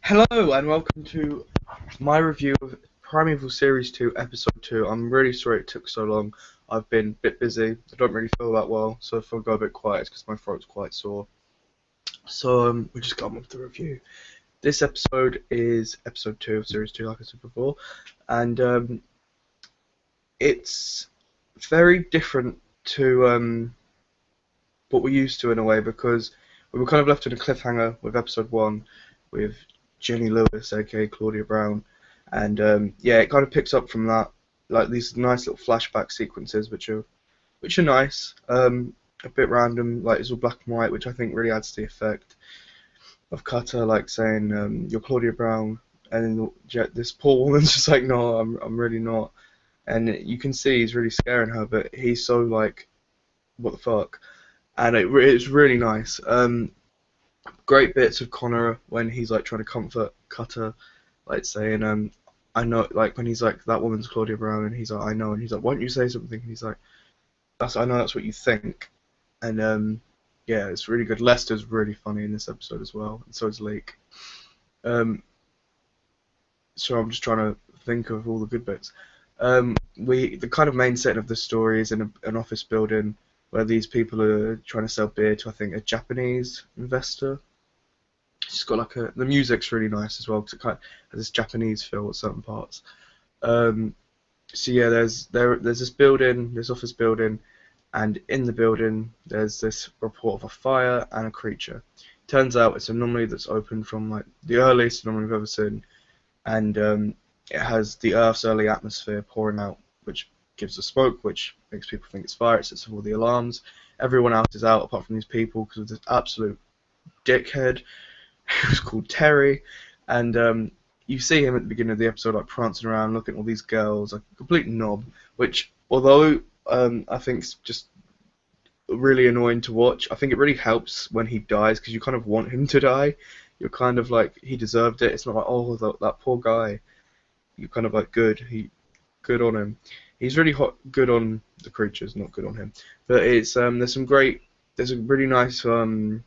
Hello and welcome to my review of Primeval Series 2 Episode 2. I'm really sorry it took so long. I've been a bit busy. I don't really feel that well, so if I go a bit quiet it's because my throat's quite sore. So we just got on with the review. This episode is Episode 2 of Series 2, like I said before, and it's very different to what we're used to in a way, because we were kind of left in a cliffhanger with Episode 1 with Jenny Lewis, aka Claudia Brown, and yeah, it kind of picks up from that, like these nice little flashback sequences, which are nice, a bit random, like it's all black and white, which I think really adds to the effect of Cutter, like saying, "You're Claudia Brown," and then this poor woman's just like, "No, I'm really not," and you can see he's really scaring her, but he's so like, "What the fuck?" And it's really nice. Great bits of Connor when he's like trying to comfort Cutter, like saying, I know, like when he's like, that woman's Claudia Brown, and he's like, I know, and he's like, why don't you say something? And he's like, I know that's what you think, and yeah, it's really good. Lester's really funny in this episode as well, and so is Lake. Um, so I'm just trying to think of all the good bits. The kind of main setting of the story is in an office building where these people are trying to sell beer to, I think, a Japanese investor. It's got like the music's really nice as well because it kind of has this Japanese feel at certain parts. So yeah, there's this building, this office building, and in the building there's this report of a fire and a creature. Turns out it's an anomaly that's opened from like the earliest anomaly we've ever seen, and it has the Earth's early atmosphere pouring out, which gives the smoke, which makes people think it's fire. It sets off all the alarms. Everyone else is out apart from these people because of this absolute dickhead who's called Terry, and you see him at the beginning of the episode like prancing around looking at all these girls, like a complete knob, which although I think is just really annoying to watch, I think it really helps when he dies because you kind of want him to die. You're kind of like, he deserved it. It's not like, oh, that poor guy. You're kind of like, good on him. He's really good on the creatures, not good on him. But it's there's a really nice well,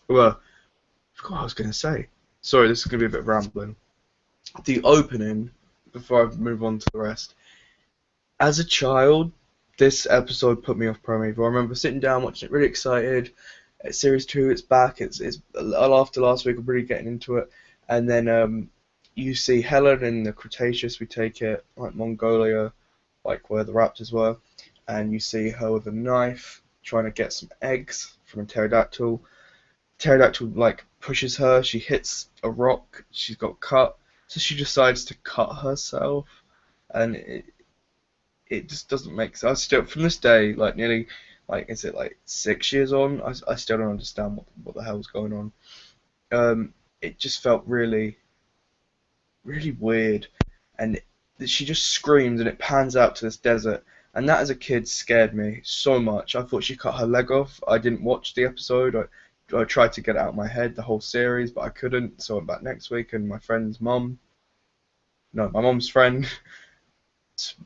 I forgot what I was going to say. Sorry, this is going to be a bit rambling. The opening, before I move on to the rest, as a child, this episode put me off Primeval. I remember sitting down watching it, really excited. Series 2, it's back. It's after last week, I'm really getting into it. And then you see Helen in the Cretaceous, we take it, like Mongolia, like where the raptors were. And you see her with a knife trying to get some eggs from a pterodactyl. Pterodactyl like pushes her, she hits a rock, she's got cut, so she decides to cut herself, and it just doesn't make sense. I still, from this day, like nearly, like, is it like 6 years on, I still don't understand what the hell's going on. It just felt really, really weird, and she just screams, and it pans out to this desert, and that as a kid scared me so much. I thought she cut her leg off. I didn't watch the episode. I tried to get it out of my head, the whole series, but I couldn't, so I went back next week, and my mom's friend,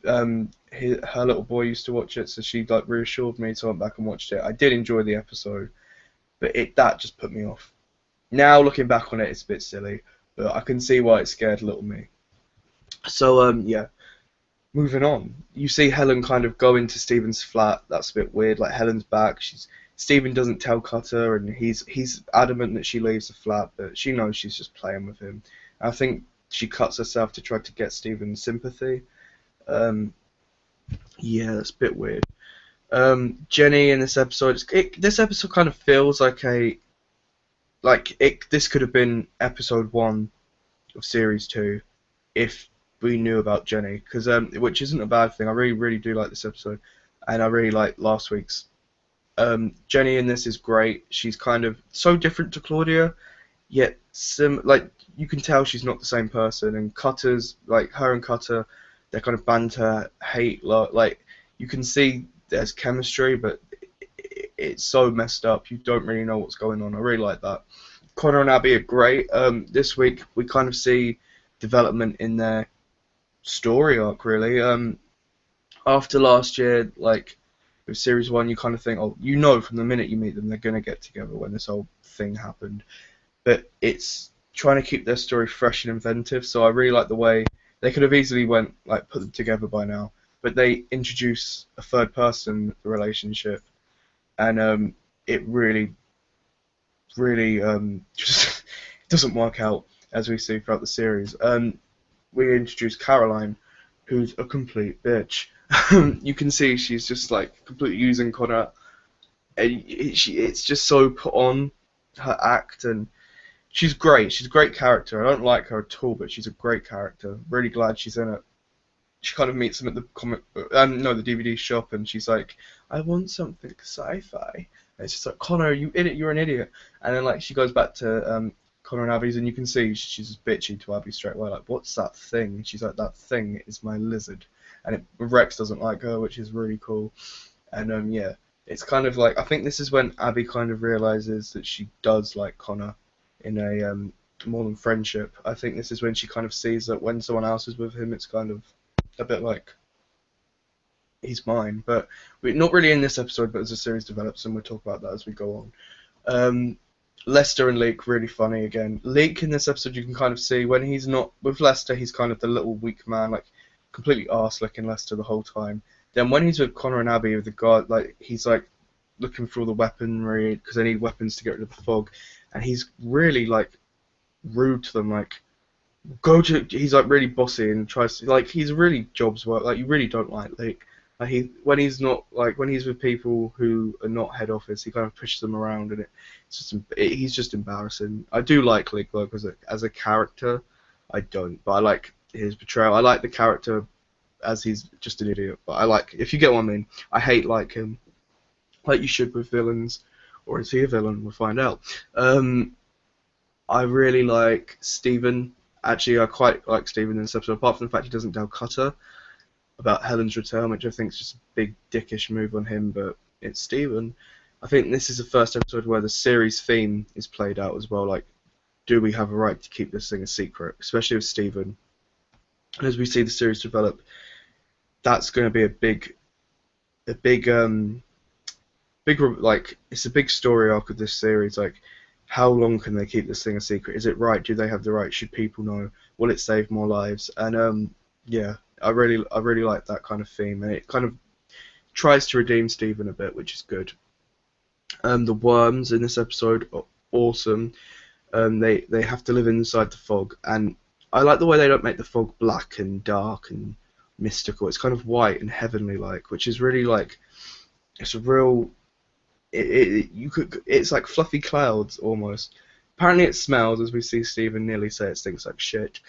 her little boy used to watch it, so she like reassured me, so I went back and watched it. I did enjoy the episode, but that just put me off. Now looking back on it, it's a bit silly, but I can see why it scared little me. So yeah, moving on. You see Helen kind of go into Stephen's flat. That's a bit weird. Like, Helen's back. Stephen doesn't tell Cutter, and he's adamant that she leaves the flat, but she knows she's just playing with him. I think she cuts herself to try to get Stephen's sympathy. Yeah, that's a bit weird. Jenny in this episode, this episode kind of feels like this could have been episode 1 of series 2 if we knew about Jenny, which isn't a bad thing. I really, really do like this episode, and I really like last week's. Jenny in this is great. She's kind of so different to Claudia, yet like you can tell she's not the same person. And Cutter's like, her and Cutter, they're kind of banter, hate, like you can see there's chemistry, but it's so messed up. You don't really know what's going on. I really like that. Connor and Abby are great. This week we kind of see development in their story arc, really. After last year, like with series 1, you kind of think, oh, you know from the minute you meet them they're going to get together when this whole thing happened. But it's trying to keep their story fresh and inventive. So I really like the way they could have easily went like put them together by now, but they introduce a third person relationship, and it really just doesn't work out as we see throughout the series. We introduce Caroline, who's a complete bitch. You can see she's just like completely using Connor. And it's just so put on her act, and she's great. She's a great character. I don't like her at all, but she's a great character. Really glad she's in it. She kind of meets him at the no, the DVD shop, and she's like, "I want something sci-fi." And it's just like, "Connor, you idiot! You're an idiot." And then like she goes back to Connor and Abby's, and you can see she's just bitchy to Abby straight away. Like, "What's that thing?" And she's like, "That thing is my lizard." And Rex doesn't like her, which is really cool. And yeah, it's kind of like I think this is when Abby kind of realizes that she does like Connor in a more than friendship. I think this is when she kind of sees that when someone else is with him, it's kind of a bit like he's mine. But we're not really in this episode, but as the series develops, and we'll talk about that as we go on. Lester and Leek, really funny again. Leek in this episode, you can kind of see when he's not with Lester, he's kind of the little weak man, like completely arse-licking Lester the whole time. Then when he's with Connor and Abby, with the guard, like he's like looking for all the weaponry because they need weapons to get rid of the fog, and he's really like rude to them, like he's like really bossy and tries to, like, he's really jobs work, like you really don't like when he's not, like when he's with people who are not head office, he kind of pushes them around, and he's just embarrassing. I do like Leek though, because as a character I don't, but I like his portrayal. I like the character as he's just an idiot, but I like, if you get what I mean. I hate like him, like you should with villains, or is he a villain? We'll find out. I really like Steven. Actually, I quite like Steven in this episode, apart from the fact he doesn't tell Cutter about Helen's return, which I think is just a big dickish move on him, but it's Steven. I think this is the first episode where the series theme is played out as well, like, do we have a right to keep this thing a secret, especially with Steven. And as we see the series develop, that's going to be a big, like, it's a big story arc of this series, like, how long can they keep this thing a secret? Is it right? Do they have the right? Should people know? Will it save more lives? And yeah, I really like that kind of theme, and it kind of tries to redeem Steven a bit, which is good. The worms in this episode are awesome. They have to live inside the fog, and I like the way they don't make the fog black and dark and mystical. It's kind of white and heavenly like, which is really like, it's a real. It's like fluffy clouds almost. Apparently it smells, as we see Steven nearly say it stinks like shit.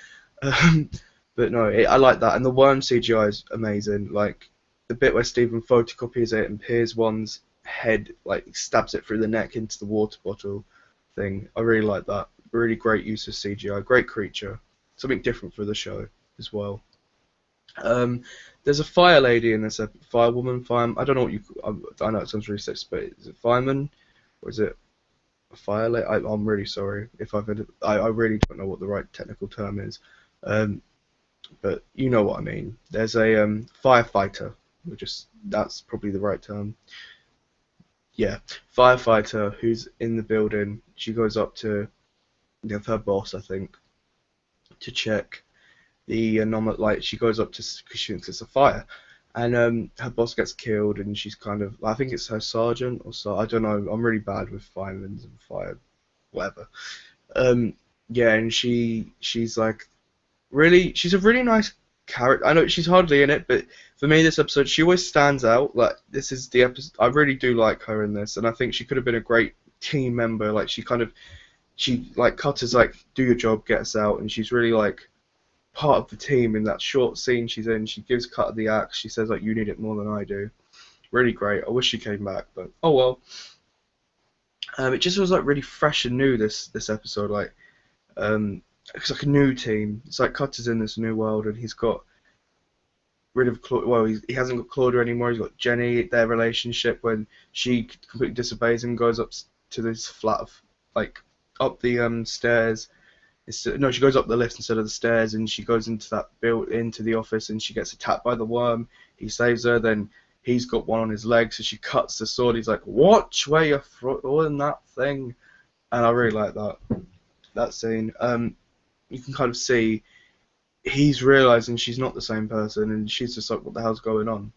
But no, I like that, and the worm CGI is amazing. Like the bit where Steven photocopies it and Piers one's head, like stabs it through the neck into the water bottle thing. I really like that. Really great use of CGI. Great creature. Something different for the show as well. There's a fire lady in this firewoman, I don't know what you. I know it sounds really sexist, but is it fireman or is it a fire lady? I'm really sorry if I really don't know what the right technical term is, but you know what I mean. There's a firefighter. That's probably the right term. Yeah, firefighter who's in the building. She goes up to her boss, I think, to check the anomaly. Like she goes up to, because she thinks it's a fire, and her boss gets killed, and she's kind of, I think it's her sergeant or so. I don't know. I'm really bad with firemen and fire, whatever. Yeah, and she's like she's a really nice character. I know she's hardly in it, but for me this episode she always stands out. Like this is the episode I really do like her in this, and I think she could have been a great team member. Like she like Cutter's like, do your job, get us out, and she's really like part of the team in that short scene she's in. She gives Cutter the axe. She says like, you need it more than I do. Really great. I wish she came back, but oh well. It just was like really fresh and new this episode. Like it's like a new team. It's like Cutter's in this new world, and he's got rid of he hasn't got Claudia anymore. He's got Jenny. Their relationship, when she completely disobeys him, goes up to this flat of, like, up the stairs. No, she goes up the lift instead of the stairs, and she goes into the office, and she gets attacked by the worm. He saves her. Then he's got one on his leg, so she cuts the sword. He's like, "Watch where you're throwing that thing," and I really like that. that scene, you can kind of see he's realizing she's not the same person, and she's just like, what the hell's going on?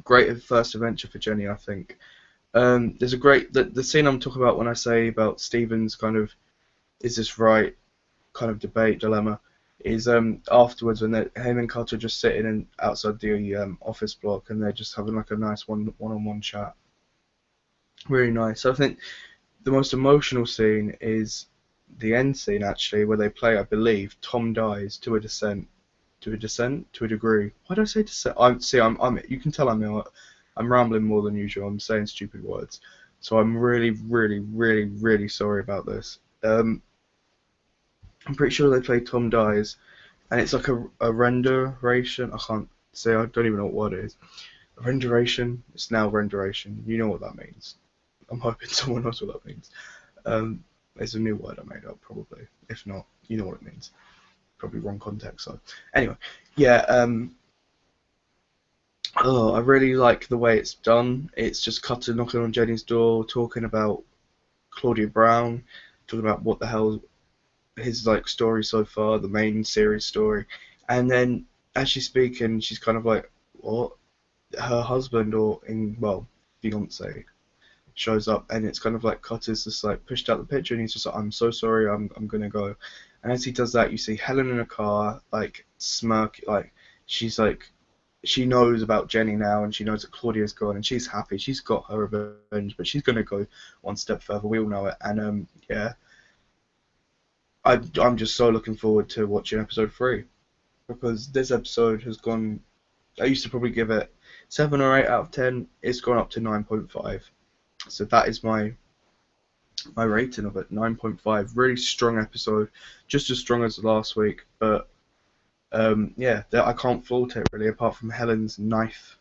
Great first adventure for Jenny, I think. There's a great the scene I'm talking about when I say about Stephen's kind of is this right kind of debate dilemma is afterwards when him and Carter are just sitting outside the office block, and they're just having like a nice one-on-one chat. Really nice. I think the most emotional scene is the end scene, actually, where they play, I believe, Tom dies to a descent, to a degree. Why do I say descent? You can tell I'm rambling more than usual. I'm saying stupid words, so I'm really, really, really, really sorry about this. I'm pretty sure they play Tom dies, and it's like a renderation. I can't say. I don't even know what word it is. A renderation. It's now renderation. You know what that means. I'm hoping someone knows what that means. It's a new word I made up, probably. If not, you know what it means. Probably wrong context. So anyway, yeah. Oh, I really like the way it's done. It's just Cutter knocking on Jenny's door, talking about Claudia Brown, talking about what the hell his like story so far, the main series story, and then as she's speaking, she's kind of like, what? Her husband fiance shows up, and it's kind of like Cutter's just like pushed out the picture, and he's just like, I'm so sorry, I'm gonna go. And as he does that, you see Helen in a car, like smirk, like she's like she knows about Jenny now, and she knows that Claudia's gone, and she's happy, she's got her revenge, but she's gonna go one step further. We all know it, and yeah, I'm just so looking forward to watching episode 3, because this episode has gone. I used to probably give it 7 or 8 out of 10. It's gone up to 9.5. So that is my rating of it, 9.5. Really strong episode, just as strong as last week. But yeah, I can't fault it really, apart from Helen's knife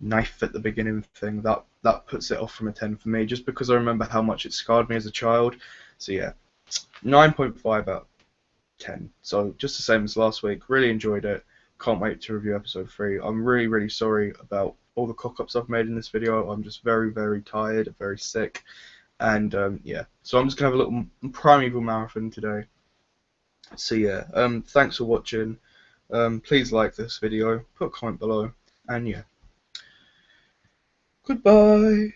at the beginning thing. That puts it off from a 10 for me, just because I remember how much it scarred me as a child. So yeah, 9.5 out of 10. So just the same as last week. Really enjoyed it. Can't wait to review episode 3. I'm really, really sorry about all the cock-ups I've made in this video. I'm just very, very tired, very sick. And yeah, so I'm just going to have a little Primeval marathon today. So yeah, thanks for watching. Please like this video, put a comment below. And yeah, goodbye.